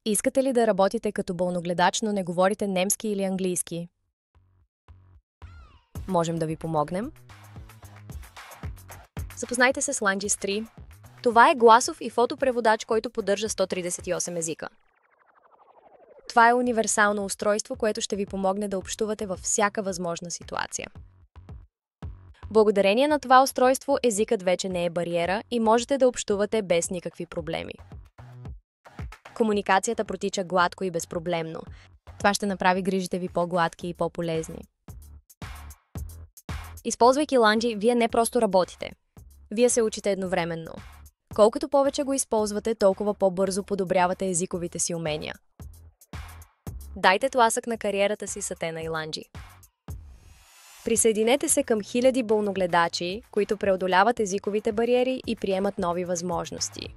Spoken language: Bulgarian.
Искате ли да работите като болногледач, но не говорите немски или английски? Можем да ви помогнем. Запознайте се с Langis 3. Това е гласов и фотопреводач, който поддържа 138 езика. Това е универсално устройство, което ще ви помогне да общувате във всяка възможна ситуация. Благодарение на това устройство езикът вече не е бариера и можете да общувате без никакви проблеми. Комуникацията протича гладко и безпроблемно. Това ще направи грижите ви по-гладки и по-полезни. Използвайки Langi, вие не просто работите. Вие се учите едновременно. Колкото повече го използвате, толкова по-бързо подобрявате езиковите си умения. Дайте тласък на кариерата си с Атена и Langi. Присъединете се към хиляди болногледачи, които преодоляват езиковите бариери и приемат нови възможности.